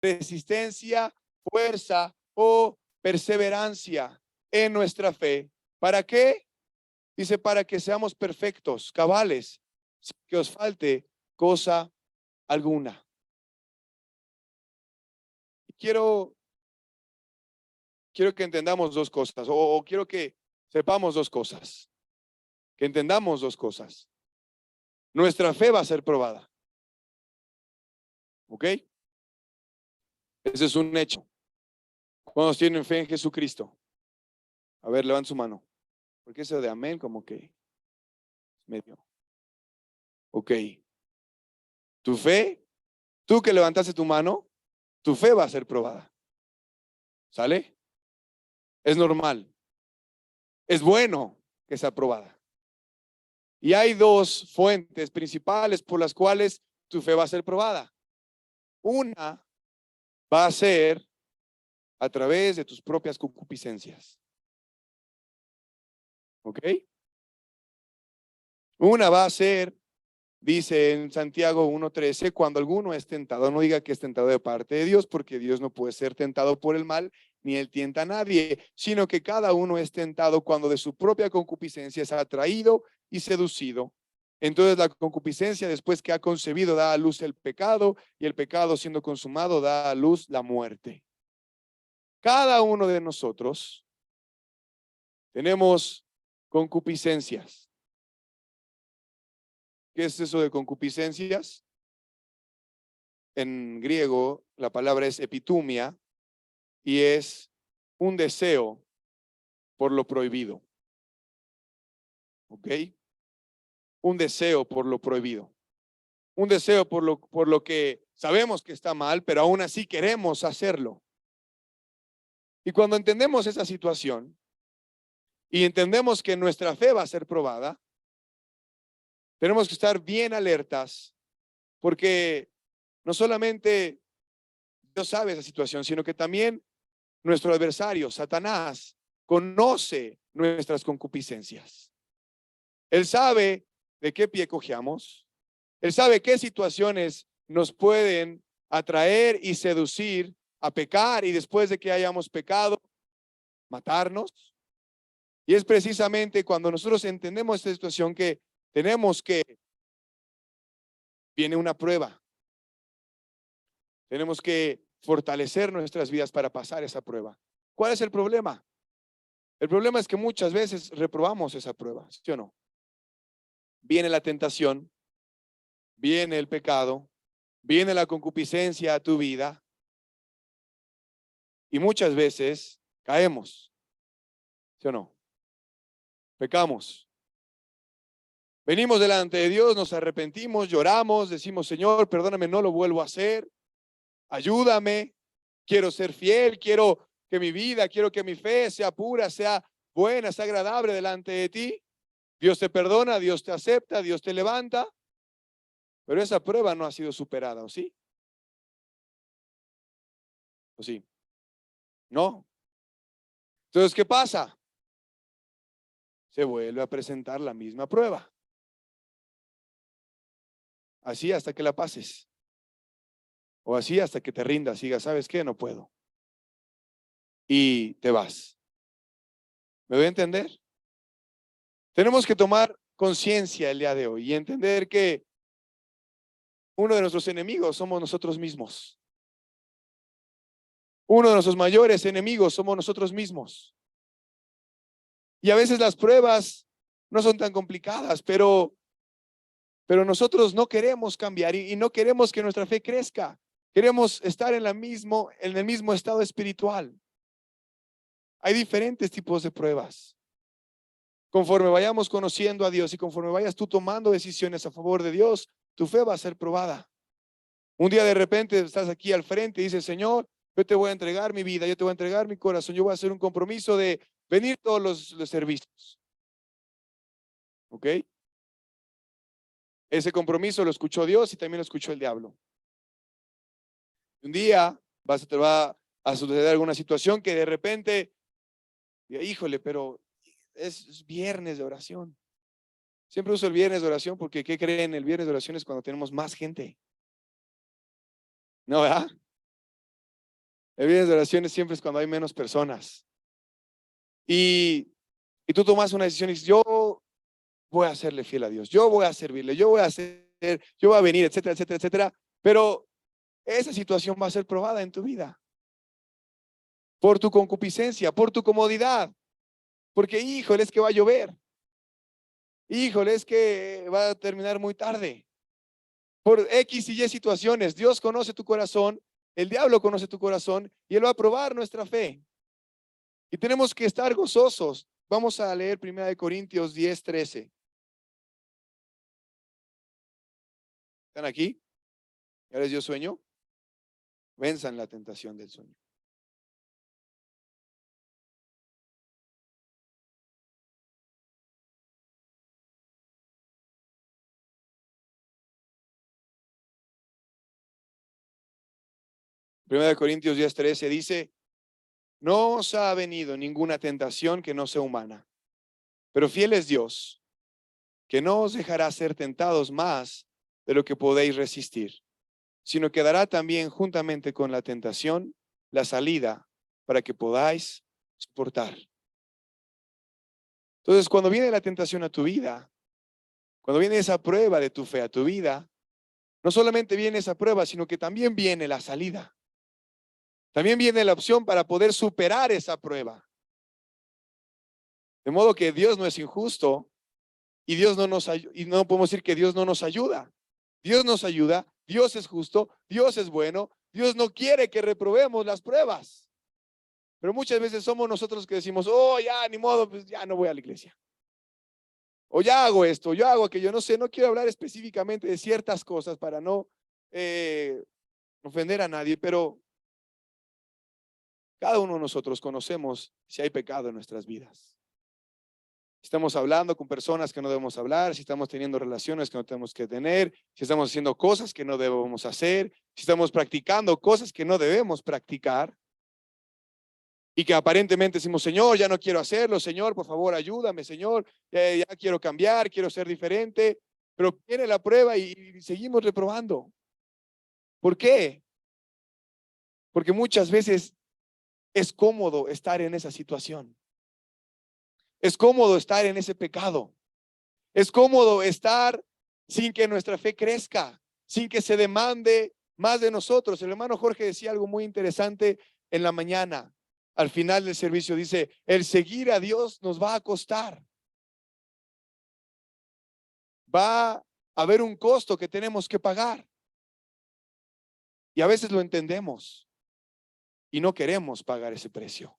resistencia, fuerza o perseverancia en nuestra fe. ¿Para qué? Dice, para que seamos perfectos, cabales, sin que os falte cosa alguna. Quiero que entendamos dos cosas, o quiero que sepamos dos cosas, que entendamos dos cosas. Nuestra fe va a ser probada. ¿Ok? Ese es un hecho. ¿Cuántos tienen fe en Jesucristo? A ver, levanten su mano. Porque eso de amén como que medio. Ok. Tu fe, tú que levantaste tu mano, tu fe va a ser probada. ¿Sale? Es normal. Es bueno que sea probada. Y hay dos fuentes principales por las cuales tu fe va a ser probada. Una va a ser a través de tus propias concupiscencias. ¿Ok? Una va a ser, dice en Santiago 1:13, cuando alguno es tentado, no diga que es tentado de parte de Dios, porque Dios no puede ser tentado por el mal, ni él tienta a nadie, sino que cada uno es tentado cuando de su propia concupiscencia es atraído y seducido. Entonces la concupiscencia, después que ha concebido, da a luz el pecado, y el pecado, siendo consumado, da a luz la muerte. Cada uno de nosotros tenemos concupiscencias. ¿Qué es eso de concupiscencias? En griego la palabra es epitumia y es un deseo por lo prohibido. ¿Ok? Un deseo por lo prohibido. Un deseo por lo que sabemos que está mal, pero aún así queremos hacerlo. Y cuando entendemos esa situación y entendemos que nuestra fe va a ser probada, tenemos que estar bien alertas porque no solamente Dios sabe esa situación, sino que también nuestro adversario, Satanás, conoce nuestras concupiscencias. Él sabe de qué pie cojeamos. Él sabe qué situaciones nos pueden atraer y seducir a pecar y después de que hayamos pecado, matarnos. Y es precisamente cuando nosotros entendemos esta situación que tenemos que, viene una prueba. Tenemos que fortalecer nuestras vidas para pasar esa prueba. ¿Cuál es el problema? El problema es que muchas veces reprobamos esa prueba, ¿sí o no? Viene la tentación, viene el pecado, viene la concupiscencia a tu vida y muchas veces caemos, ¿sí o no? Pecamos. Venimos delante de Dios, nos arrepentimos, lloramos, decimos, Señor, perdóname, no lo vuelvo a hacer, ayúdame, quiero ser fiel, quiero que mi vida, quiero que mi fe sea pura, sea buena, sea agradable delante de ti. Dios te perdona, Dios te acepta, Dios te levanta, pero esa prueba no ha sido superada, ¿o sí? ¿O sí? No. Entonces, ¿qué pasa? Se vuelve a presentar la misma prueba. Así hasta que la pases. O así hasta que te rindas, digas, ¿sabes qué? No puedo. Y te vas. ¿Me voy a entender? Tenemos que tomar conciencia el día de hoy y entender que uno de nuestros enemigos somos nosotros mismos. Uno de nuestros mayores enemigos somos nosotros mismos. Y a veces las pruebas no son tan complicadas, pero nosotros no queremos cambiar y no queremos que nuestra fe crezca. Queremos estar en el mismo estado espiritual. Hay diferentes tipos de pruebas. Conforme vayamos conociendo a Dios y conforme vayas tú tomando decisiones a favor de Dios, tu fe va a ser probada. Un día de repente estás aquí al frente y dices, Señor, yo te voy a entregar mi vida, yo te voy a entregar mi corazón, yo voy a hacer un compromiso de venir todos los servicios. ¿Ok? Ese compromiso lo escuchó Dios y también lo escuchó el diablo. Un día te va a suceder alguna situación que de repente, híjole, pero es viernes de oración. Siempre uso el viernes de oración porque ¿qué creen? El viernes de oración es cuando tenemos más gente. ¿No, verdad? El viernes de oraciones siempre es cuando hay menos personas. Y tú tomas una decisión y dices, yo voy a serle fiel a Dios, yo voy a servirle, yo voy a hacer, yo voy a venir, etcétera, etcétera, etcétera. Pero esa situación va a ser probada en tu vida por tu concupiscencia, por tu comodidad, porque híjole, es que va a llover, híjole, es que va a terminar muy tarde, por X y Y situaciones. Dios conoce tu corazón, el diablo conoce tu corazón y él va a probar nuestra fe. Y tenemos que estar gozosos. Vamos a leer 1 Corintios 10:13. ¿Están aquí? ¿Ya les dio sueño? Venzan la tentación del sueño. Primera de Corintios 10:13 dice, no os ha venido ninguna tentación que no sea humana, pero fiel es Dios, que no os dejará ser tentados más de lo que podéis resistir, sino que dará también juntamente con la tentación la salida para que podáis soportar. Entonces, cuando viene la tentación a tu vida, cuando viene esa prueba de tu fe a tu vida, no solamente viene esa prueba, sino que también viene la salida. También viene la opción para poder superar esa prueba. De modo que Dios no es injusto y Dios no nos y no podemos decir que Dios no nos ayuda. Dios nos ayuda, Dios es justo, Dios es bueno, Dios no quiere que reprobemos las pruebas. Pero muchas veces somos nosotros que decimos, oh, ya, ni modo, pues ya no voy a la iglesia. O ya hago esto, yo hago aquello, no sé, no quiero hablar específicamente de ciertas cosas para no ofender a nadie, pero cada uno de nosotros conocemos si hay pecado en nuestras vidas. Si estamos hablando con personas que no debemos hablar, si estamos teniendo relaciones que no tenemos que tener, si estamos haciendo cosas que no debemos hacer, si estamos practicando cosas que no debemos practicar y que aparentemente decimos, Señor, ya no quiero hacerlo, Señor, por favor, ayúdame, Señor, ya quiero cambiar, quiero ser diferente, pero viene la prueba y seguimos reprobando. ¿Por qué? Porque muchas veces es cómodo estar en esa situación. Es cómodo estar en ese pecado. Es cómodo estar sin que nuestra fe crezca, sin que se demande más de nosotros. El hermano Jorge decía algo muy interesante en la mañana, al final del servicio. Dice, el seguir a Dios nos va a costar. Va a haber un costo que tenemos que pagar. Y a veces lo entendemos y no queremos pagar ese precio.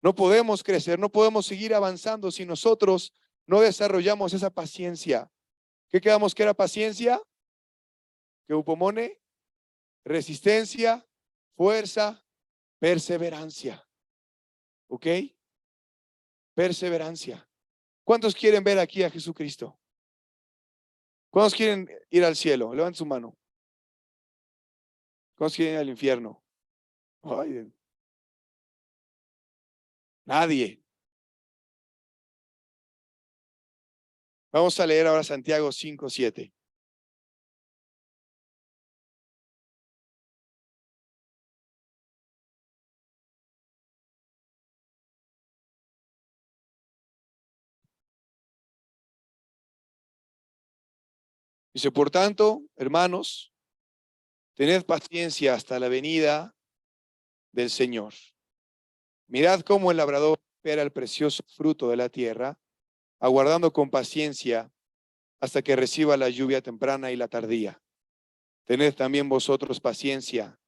No podemos crecer, no podemos seguir avanzando si nosotros no desarrollamos esa paciencia. ¿Qué quedamos que era paciencia? Que upomone, resistencia, fuerza, perseverancia. ¿Ok? Perseverancia. ¿Cuántos quieren ver aquí a Jesucristo? ¿Cuántos quieren ir al cielo? Levanten su mano. ¿Cuántos quieren ir al infierno? Ay, nadie. Vamos a leer ahora Santiago 5:7. Dice, por tanto, hermanos, tened paciencia hasta la venida del Señor. Mirad cómo el labrador espera el precioso fruto de la tierra, aguardando con paciencia hasta que reciba la lluvia temprana y la tardía. Tened también vosotros paciencia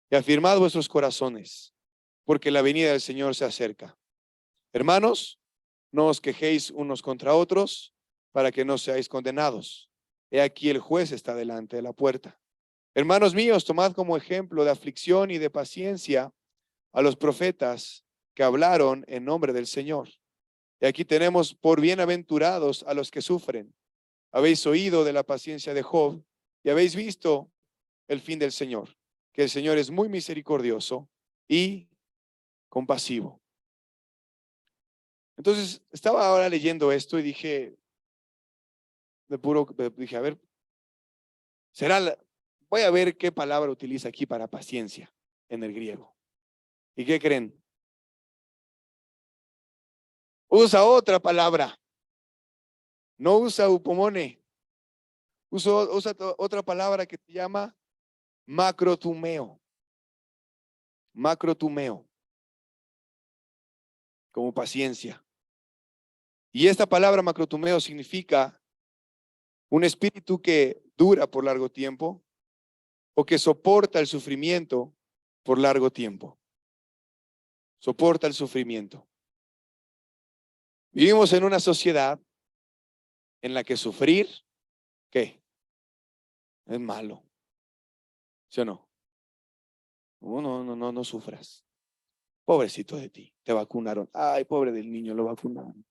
y afirmad vuestros corazones, porque la venida del Señor se acerca. Hermanos, no os quejéis unos contra otros para que no seáis condenados. He aquí el juez está delante de la puerta. Hermanos míos, tomad como ejemplo de aflicción y de paciencia a los profetas que hablaron en nombre del Señor. Y aquí tenemos por bienaventurados a los que sufren. Habéis oído de la paciencia de Job y habéis visto el fin del Señor, que el Señor es muy misericordioso y compasivo. Entonces, estaba ahora leyendo esto y dije, dije, a ver, voy a ver qué palabra utiliza aquí para paciencia. en el griego. ¿Y qué creen? Usa otra palabra. No usa upomone. Usa otra palabra que se llama macrotumeo. Macrotumeo. Como paciencia. Y esta palabra macrotumeo significa un espíritu que dura por largo tiempo o que soporta el sufrimiento por largo tiempo. Soporta el sufrimiento. Vivimos en una sociedad en la que sufrir, ¿qué? Es malo. ¿Sí o no? No sufras. Pobrecito de ti, te vacunaron. Ay, pobre del niño, lo vacunaron.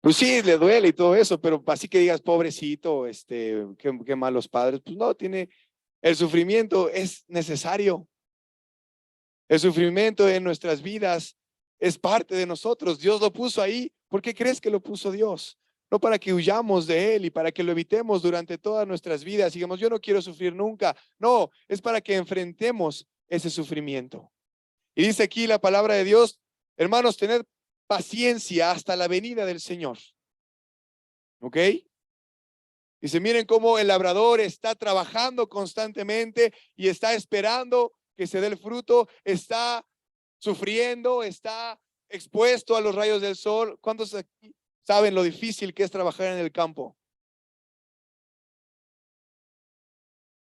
Pues sí, le duele y todo eso, pero así que digas, pobrecito, qué malos padres. Pues no, el sufrimiento es necesario. El sufrimiento en nuestras vidas es parte de nosotros. Dios lo puso ahí. ¿Por qué crees que lo puso Dios? No para que huyamos de Él y para que lo evitemos durante todas nuestras vidas. Digamos, yo no quiero sufrir nunca. No, es para que enfrentemos ese sufrimiento. Y dice aquí la palabra de Dios, hermanos, tened paciencia hasta la venida del Señor. ¿Ok? Dice, miren cómo el labrador está trabajando constantemente y está esperando que se dé el fruto, está sufriendo, está expuesto a los rayos del sol. ¿Cuántos aquí saben lo difícil que es trabajar en el campo?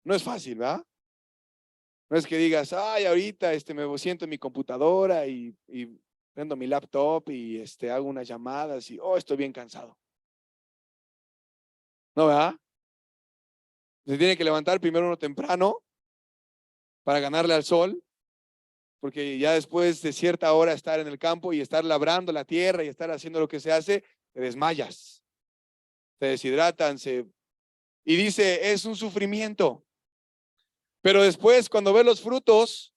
No es fácil, ¿verdad? No es que digas, ay, ahorita me siento en mi computadora y prendo mi laptop y hago unas llamadas y, oh, estoy bien cansado. ¿No, verdad? Se tiene que levantar primero uno temprano para ganarle al sol, porque ya después de cierta hora estar en el campo y estar labrando la tierra y estar haciendo lo que se hace, te desmayas, te deshidratan, y dice, es un sufrimiento. Pero después, cuando ves los frutos,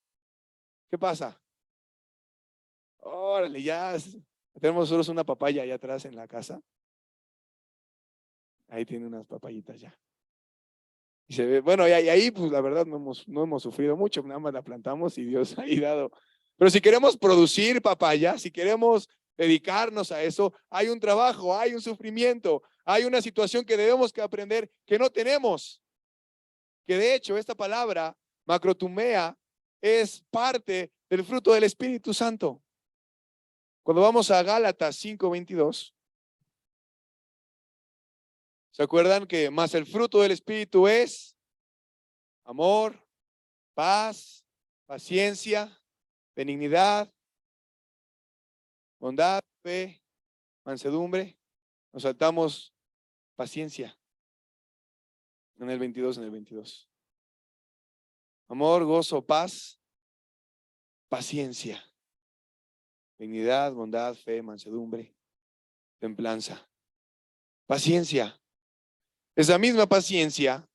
¿qué pasa? Órale, ya tenemos solo una papaya allá atrás en la casa. Ahí tiene unas papayitas ya. Y se ve, bueno, y ahí, pues la verdad no hemos sufrido mucho, nada más la plantamos y Dios ha ahí dado. Pero si queremos producir papaya, si queremos dedicarnos a eso, hay un trabajo, hay un sufrimiento, hay una situación que debemos que aprender que no tenemos. Que de hecho esta palabra, macrotumea, es parte del fruto del Espíritu Santo. Cuando vamos a Gálatas 5:22, ¿se acuerdan que más el fruto del Espíritu es amor, paz, paciencia, benignidad, bondad, fe, mansedumbre? Nos saltamos paciencia en el 22. Amor, gozo, paz, paciencia, benignidad, bondad, fe, mansedumbre, templanza. Paciencia. Esa misma paciencia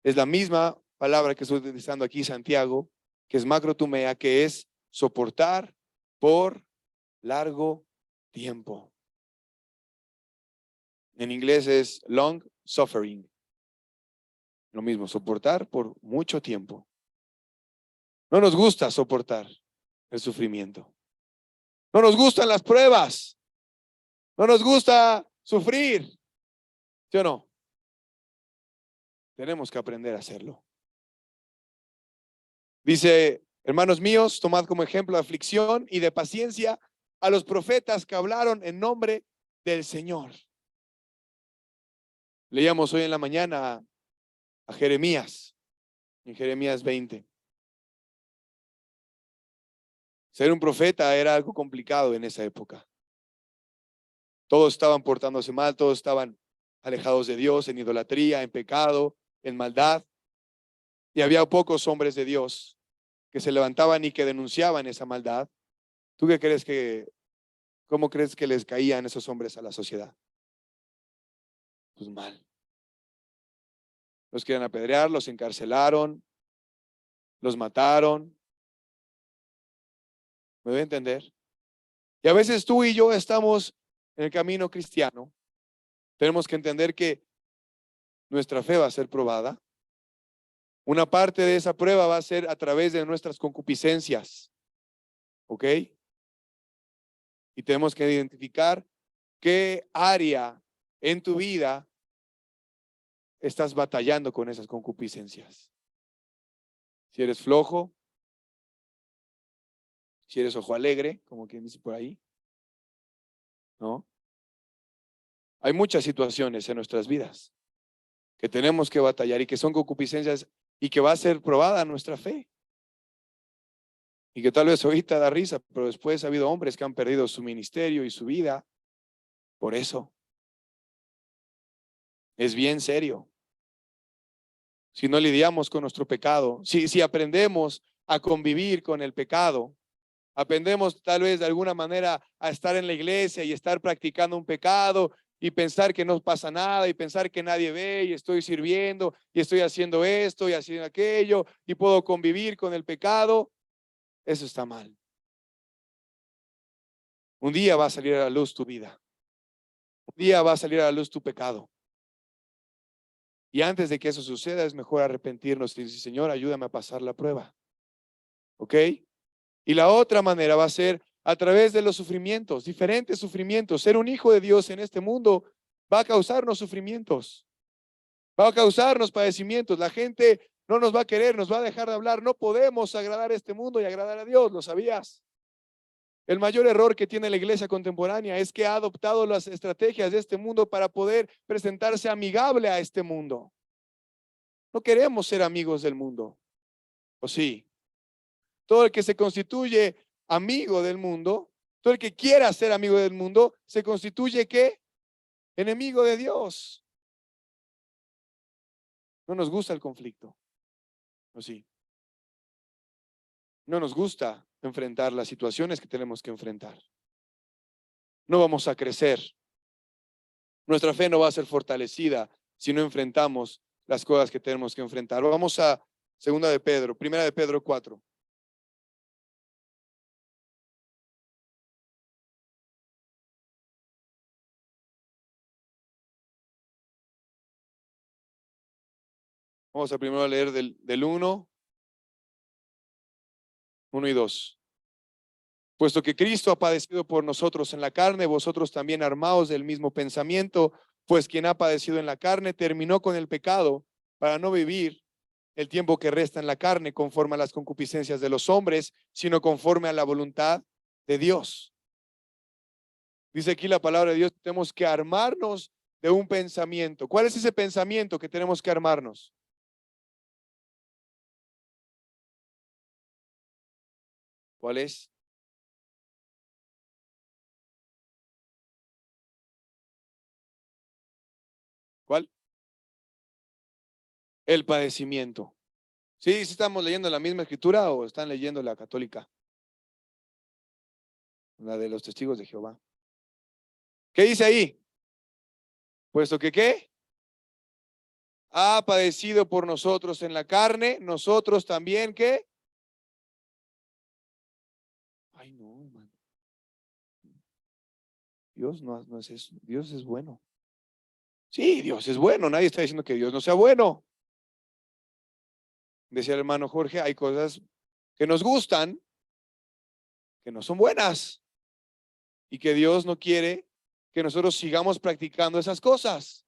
es la misma palabra que estoy utilizando aquí Santiago, que es macrotumea, que es soportar por largo tiempo. En inglés es long suffering. Lo mismo, soportar por mucho tiempo. No nos gusta soportar el sufrimiento. No nos gustan las pruebas. No nos gusta sufrir. ¿Sí o no? Tenemos que aprender a hacerlo. Dice, hermanos míos, tomad como ejemplo de aflicción y de paciencia a los profetas que hablaron en nombre del Señor. Leíamos hoy en la mañana a Jeremías, en Jeremías 20. Ser un profeta era algo complicado en esa época. Todos estaban portándose mal, todos estaban alejados de Dios, en idolatría, en pecado, en maldad. Y había pocos hombres de Dios que se levantaban y que denunciaban esa maldad. ¿Tú qué crees cómo crees que les caían esos hombres a la sociedad? Pues mal. Los querían apedrear, los encarcelaron, los mataron. ¿Me voy a entender? Y a veces tú y yo estamos en el camino cristiano. Tenemos que entender que nuestra fe va a ser probada. Una parte de esa prueba va a ser a través de nuestras concupiscencias. ¿Ok? Y tenemos que identificar qué área en tu vida estás batallando con esas concupiscencias. Si eres flojo, si eres ojo alegre, como quien dice por ahí, ¿no? Hay muchas situaciones en nuestras vidas que tenemos que batallar y que son concupiscencias y que va a ser probada nuestra fe. Y que tal vez ahorita da risa, pero después ha habido hombres que han perdido su ministerio y su vida por eso. Es bien serio. Si no lidiamos con nuestro pecado, si aprendemos a convivir con el pecado, aprendemos tal vez de alguna manera a estar en la iglesia y estar practicando un pecado y pensar que no pasa nada y pensar que nadie ve y estoy sirviendo y estoy haciendo esto y haciendo aquello y puedo convivir con el pecado, eso está mal. Un día va a salir a la luz tu vida. Un día va a salir a la luz tu pecado. Y antes de que eso suceda, es mejor arrepentirnos y decir, Señor, ayúdame a pasar la prueba. ¿Ok? Y la otra manera va a ser a través de los sufrimientos, diferentes sufrimientos. Ser un hijo de Dios en este mundo va a causarnos sufrimientos, va a causarnos padecimientos. La gente no nos va a querer, nos va a dejar de hablar. No podemos agradar a este mundo y agradar a Dios, ¿lo sabías? El mayor error que tiene la iglesia contemporánea es que ha adoptado las estrategias de este mundo para poder presentarse amigable a este mundo. No queremos ser amigos del mundo, ¿o sí? Todo el que se constituye amigo del mundo, todo el que quiera ser amigo del mundo, se constituye ¿qué? Enemigo de Dios. No nos gusta el conflicto, ¿o sí? No nos gusta enfrentar las situaciones que tenemos que enfrentar. No vamos a crecer. Nuestra fe no va a ser fortalecida si no enfrentamos las cosas que tenemos que enfrentar. Vamos a Primera de Pedro 4. Vamos a primero leer del 1 y 2. Puesto que Cristo ha padecido por nosotros en la carne, vosotros también armaos del mismo pensamiento, pues quien ha padecido en la carne terminó con el pecado para no vivir el tiempo que resta en la carne conforme a las concupiscencias de los hombres, sino conforme a la voluntad de Dios. Dice aquí la palabra de Dios, tenemos que armarnos de un pensamiento. ¿Cuál es ese pensamiento que tenemos que armarnos? ¿Cuál es? ¿Cuál? El padecimiento. ¿Sí estamos leyendo la misma escritura o están leyendo la católica? La de los testigos de Jehová. ¿Qué dice ahí? Puesto que ¿qué? Ha padecido por nosotros en la carne, nosotros también ¿qué? Ay, no, hermano. Dios no es eso. Dios es bueno. Sí, Dios es bueno. Nadie está diciendo que Dios no sea bueno. Decía el hermano Jorge, hay cosas que nos gustan, que no son buenas. Y que Dios no quiere que nosotros sigamos practicando esas cosas.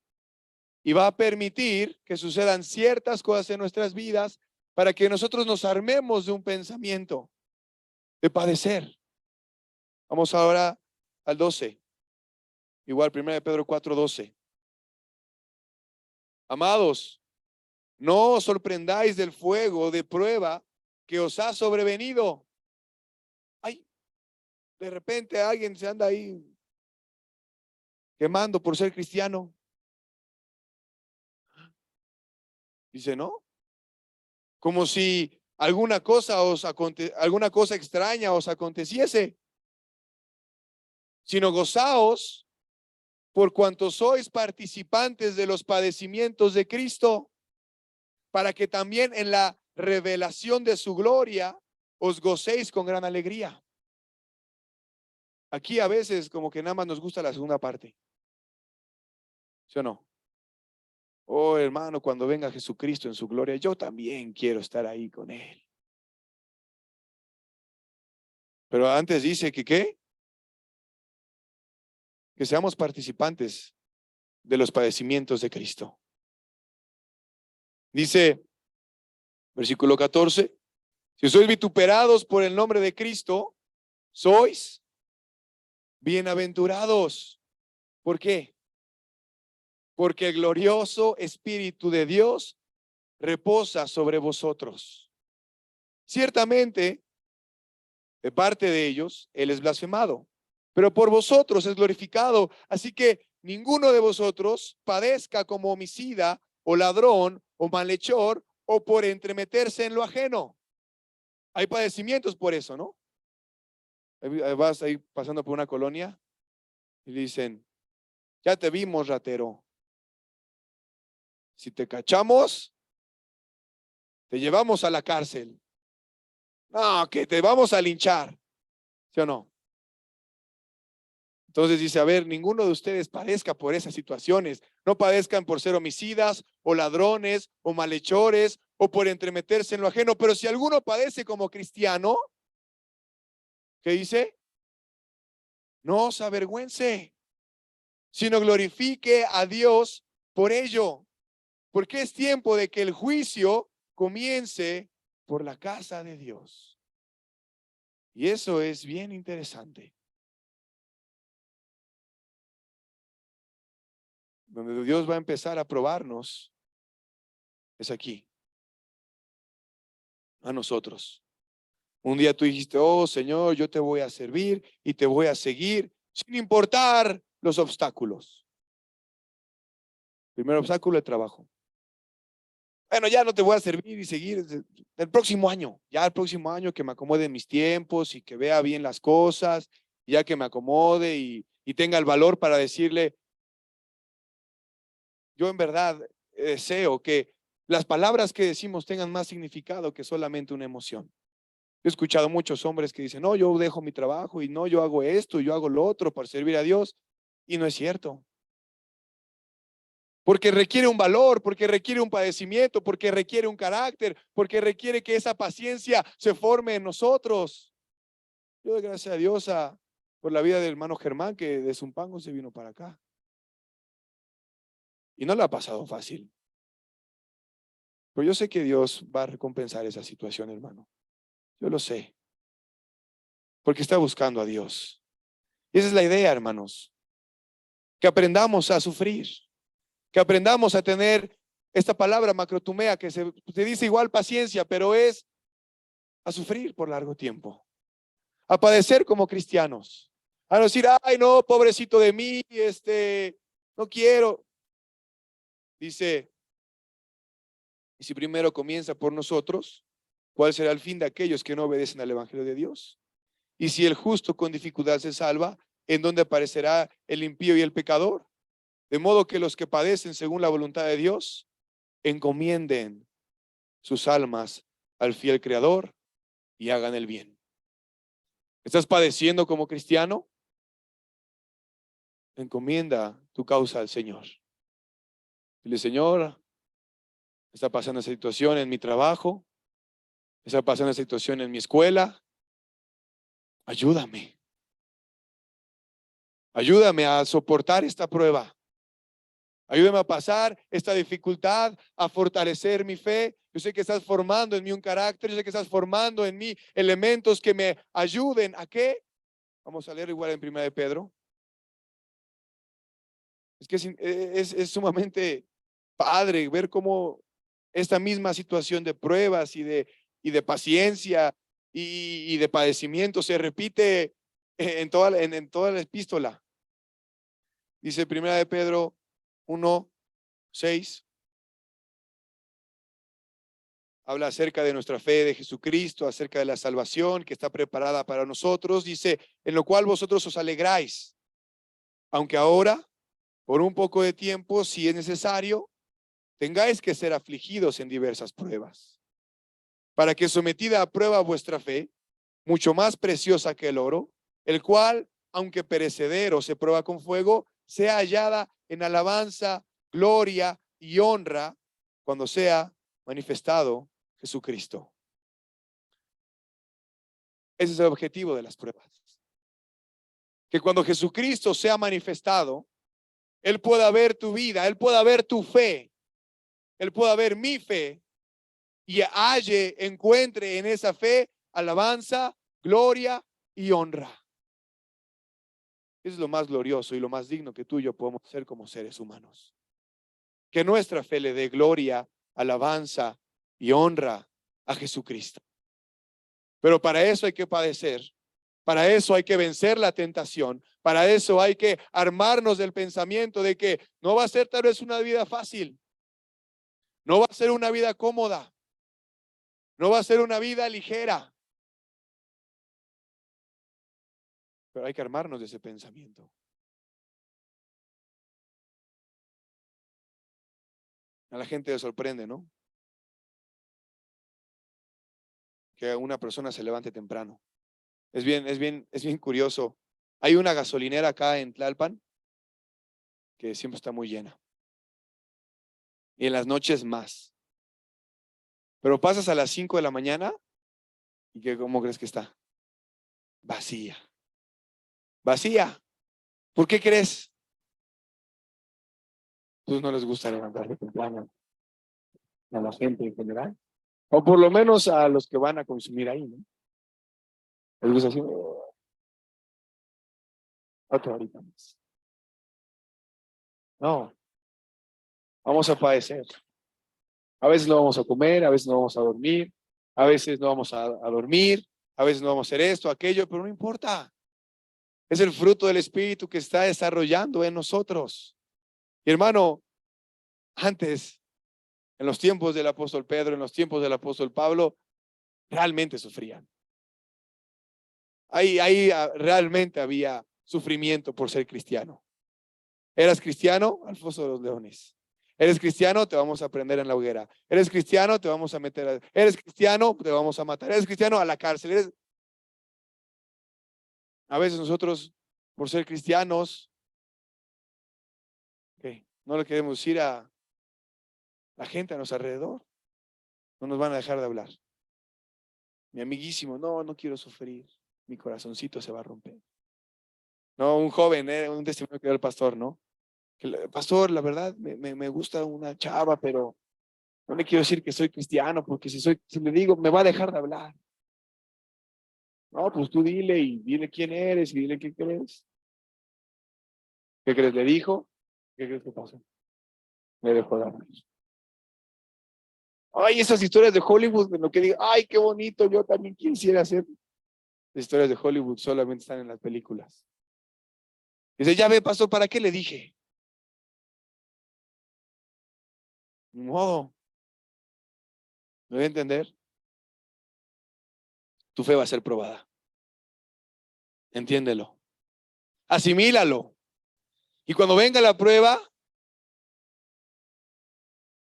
Y va a permitir que sucedan ciertas cosas en nuestras vidas para que nosotros nos armemos de un pensamiento de padecer. Vamos ahora al 12. Igual, 1 Pedro 4:12. Amados, no os sorprendáis del fuego de prueba que os ha sobrevenido. Ay, de repente alguien se anda ahí quemando por ser cristiano. Dice, ¿no? Como si alguna cosa extraña os aconteciese, sino gozaos por cuanto sois participantes de los padecimientos de Cristo, para que también en la revelación de su gloria os gocéis con gran alegría. Aquí a veces como que nada más nos gusta la segunda parte, ¿sí o no? Oh, hermano, cuando venga Jesucristo en su gloria, yo también quiero estar ahí con Él. Pero antes dice que, ¿qué? Que seamos participantes de los padecimientos de Cristo. Dice, versículo 14, si sois vituperados por el nombre de Cristo, sois bienaventurados. ¿Por qué? Porque el glorioso Espíritu de Dios reposa sobre vosotros. Ciertamente, de parte de ellos, Él es blasfemado, pero por vosotros es glorificado. Así que ninguno de vosotros padezca como homicida o ladrón o malhechor o por entremeterse en lo ajeno. Hay padecimientos por eso, ¿no? Vas ahí pasando por una colonia y dicen, ya te vimos, ratero. Si te cachamos, te llevamos a la cárcel. No, que te vamos a linchar. ¿Sí o no? Entonces dice, a ver, ninguno de ustedes padezca por esas situaciones. No padezcan por ser homicidas o ladrones o malhechores o por entremeterse en lo ajeno. Pero si alguno padece como cristiano, ¿qué dice? No os avergüence, sino glorifique a Dios por ello. Porque es tiempo de que el juicio comience por la casa de Dios. Y eso es bien interesante. Donde Dios va a empezar a probarnos es aquí, a nosotros. Un día tú dijiste, oh Señor, yo te voy a servir y te voy a seguir sin importar los obstáculos. Primer obstáculo, el trabajo. Bueno, ya no te voy a servir y seguir el próximo año. Ya el próximo año que me acomode en mis tiempos y que vea bien las cosas, ya que me acomode y tenga el valor para decirle, yo en verdad deseo que las palabras que decimos tengan más significado que solamente una emoción. He escuchado muchos hombres que dicen, no, yo dejo mi trabajo y no, yo hago esto, yo hago lo otro para servir a Dios. Y no es cierto. Porque requiere un valor, porque requiere un padecimiento, porque requiere un carácter, porque requiere que esa paciencia se forme en nosotros. Yo doy gracias a Dios por la vida del hermano Germán, que de Zumpango se vino para acá. Y no le ha pasado fácil. Pero yo sé que Dios va a recompensar esa situación, hermano. Yo lo sé. Porque está buscando a Dios. Y esa es la idea, hermanos. Que aprendamos a sufrir. Que aprendamos a tener esta palabra macrotumea, que se dice igual paciencia, pero es a sufrir por largo tiempo. A padecer como cristianos. A no decir, ay no, pobrecito de mí, no quiero. Dice, y si primero comienza por nosotros, ¿cuál será el fin de aquellos que no obedecen al Evangelio de Dios? Y si el justo con dificultad se salva, ¿en dónde aparecerá el impío y el pecador? De modo que los que padecen según la voluntad de Dios, encomienden sus almas al fiel Creador y hagan el bien. ¿Estás padeciendo como cristiano? Encomienda tu causa al Señor. Dile, Señor, está pasando esa situación en mi trabajo, está pasando esa situación en mi escuela. Ayúdame. Ayúdame a soportar esta prueba. Ayúdame a pasar esta dificultad, a fortalecer mi fe. Yo sé que estás formando en mí un carácter, yo sé que estás formando en mí elementos que me ayuden. ¿A qué? Vamos a leer igual en 1 de Pedro. Es que es sumamente padre ver cómo esta misma situación de pruebas y de paciencia y de padecimiento se repite en toda la epístola. Dice 1 de Pedro 1:6. Habla acerca de nuestra fe de Jesucristo, acerca de la salvación que está preparada para nosotros. Dice, en lo cual vosotros os alegráis, aunque ahora, por un poco de tiempo, si es necesario, tengáis que ser afligidos en diversas pruebas, para que sometida a prueba vuestra fe, mucho más preciosa que el oro, el cual, aunque perecedero se prueba con fuego, sea hallada en alabanza, gloria y honra cuando sea manifestado Jesucristo. Ese es el objetivo de las pruebas. Que cuando Jesucristo sea manifestado, Él pueda ver tu vida, Él pueda ver tu fe, Él pueda ver mi fe y encuentre en esa fe alabanza, gloria y honra. Eso es lo más glorioso y lo más digno que tú y yo podemos hacer como seres humanos. Que nuestra fe le dé gloria, alabanza y honra a Jesucristo. Pero para eso hay que padecer. Para eso hay que vencer la tentación. Para eso hay que armarnos del pensamiento de que no va a ser tal vez una vida fácil. No va a ser una vida cómoda. No va a ser una vida ligera. Pero hay que armarnos de ese pensamiento. A la gente le sorprende, ¿no? Que una persona se levante temprano. Es bien curioso. Hay una gasolinera acá en Tlalpan que siempre está muy llena. Y en las noches más. Pero pasas a las 5 de la mañana y que ¿cómo crees que está? Vacía. Vacía. ¿Por qué crees? Pues no les gusta levantarse temprano a la gente en general. O por lo menos a los que van a consumir ahí, ¿no? Les gusta así, otra horita más. No, vamos a padecer. A veces no vamos a comer, a veces no vamos a dormir, a veces no vamos a dormir, a veces no vamos a hacer esto, aquello, pero no importa. Es el fruto del Espíritu que está desarrollando en nosotros. Y hermano, antes, en los tiempos del apóstol Pedro, en los tiempos del apóstol Pablo, realmente sufrían. Ahí realmente había sufrimiento por ser cristiano. ¿Eras cristiano? Al foso de los leones. ¿Eres cristiano? Te vamos a prender en la hoguera. ¿Eres cristiano? Te vamos a meter. ¿Eres cristiano? Te vamos a matar. ¿Eres cristiano? A la cárcel. A veces nosotros, por ser cristianos, no le queremos decir a la gente a nuestro alrededor. No nos van a dejar de hablar. Mi amiguísimo, no quiero sufrir. Mi corazoncito se va a romper. No, un joven, un testimonio que dio el pastor, ¿no? Pastor, la verdad, me gusta una chava, pero no le quiero decir que soy cristiano, porque si le digo, me va a dejar de hablar. No, pues tú dile y dile quién eres y dile qué crees. ¿Qué crees? Le dijo. ¿Qué crees que pasó? Me dejó de hablar. Ay, esas historias de Hollywood, de lo que diga, ay, qué bonito, yo también quisiera hacer. Las historias de Hollywood solamente están en las películas. Dice, ya ve, pastor, ¿para qué le dije? Ni modo. ¿Me voy a entender? Tu fe va a ser probada. Entiéndelo. Asimílalo. Y cuando venga la prueba,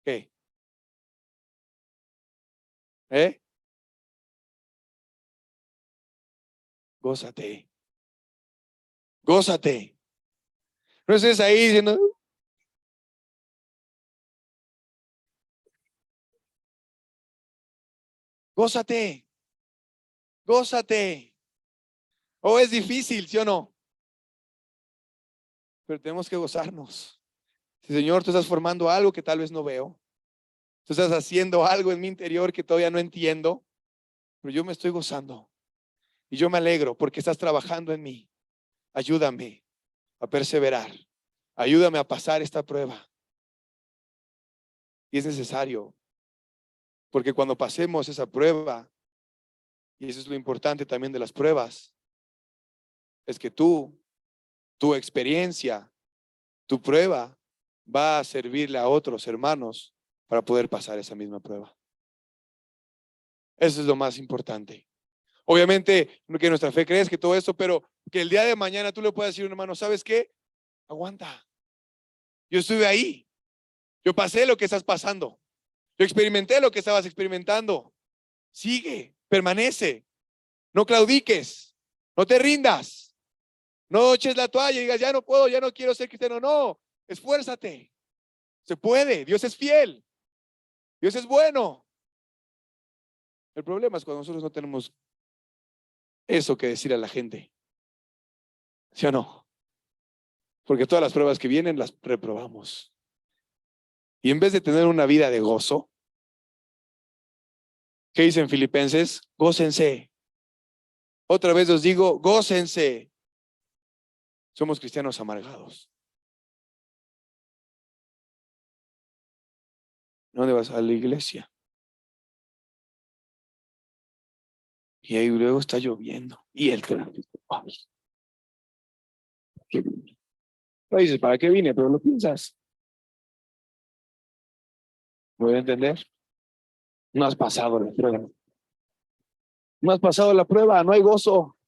¿qué? Gózate. Gózate. No estés ahí diciendo, gózate. Gózate. O es difícil, ¿sí o no? Pero tenemos que gozarnos. Señor, tú estás formando algo que tal vez no veo. Tú estás haciendo algo en mi interior que todavía no entiendo, pero yo me estoy gozando. Y yo me alegro porque estás trabajando en mí. Ayúdame a perseverar. Ayúdame a pasar esta prueba. Y es necesario, porque cuando pasemos esa prueba, y eso es lo importante también de las pruebas, es que tu experiencia, tu prueba va a servirle a otros hermanos para poder pasar esa misma prueba. Eso es lo más importante. Obviamente, que nuestra fe crezca y todo esto, pero que el día de mañana tú le puedas decir a un hermano, ¿sabes qué? Aguanta. Yo estuve ahí. Yo pasé lo que estás pasando. Yo experimenté lo que estabas experimentando. Sigue, permanece. No claudiques. No te rindas. No eches la toalla y digas, ya no puedo, ya no quiero ser cristiano. No, esfuérzate. Se puede. Dios es fiel. Dios es bueno. El problema es cuando nosotros no tenemos eso que decir a la gente. ¿Sí o no? Porque todas las pruebas que vienen las reprobamos. Y en vez de tener una vida de gozo, ¿qué dicen Filipenses? Gócense. Otra vez os digo, gócense. Somos cristianos amargados. ¿Dónde vas? A la iglesia. Y ahí luego está lloviendo. Y el tráfico. Ay, ¿qué vine? No dices, ¿para qué vine? Pero lo piensas. ¿Me voy a entender? No has pasado la prueba. No has pasado la prueba, no hay gozo.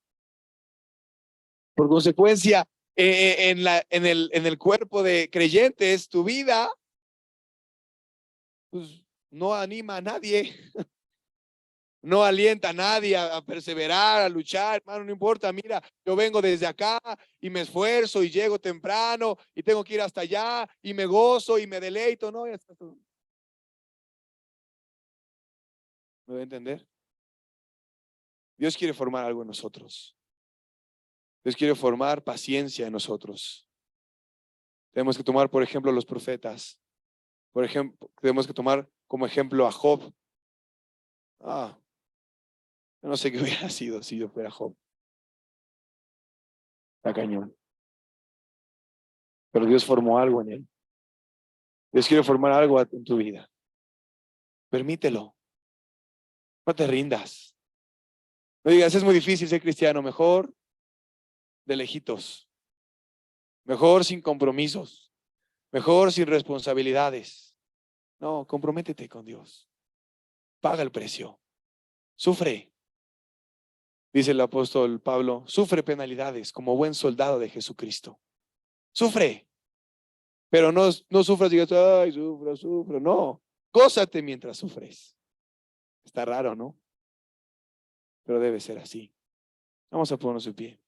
Por consecuencia, en el cuerpo de creyentes, tu vida pues, no anima a nadie. No alienta a nadie a perseverar, a luchar, hermano, no importa, mira, yo vengo desde acá y me esfuerzo y llego temprano y tengo que ir hasta allá y me gozo y me deleito, no, ya está todo. ¿Me voy a entender? Dios quiere formar algo en nosotros. Dios quiere formar paciencia en nosotros. Tenemos que tomar, por ejemplo, los profetas. Por ejemplo, tenemos que tomar como ejemplo a Job. Yo no sé qué hubiera sido si yo fuera Job. Está cañón. Pero Dios formó algo en él. Dios quiere formar algo en tu vida. Permítelo. No te rindas. No digas, es muy difícil ser cristiano. Mejor de lejitos. Mejor sin compromisos. Mejor sin responsabilidades. No, comprométete con Dios. Paga el precio. Sufre. Dice el apóstol Pablo, sufre penalidades como buen soldado de Jesucristo. Sufre. Pero no sufras y digas, ay, sufro. No. Gózate mientras sufres. Está raro, ¿no? Pero debe ser así. Vamos a ponernos en pie.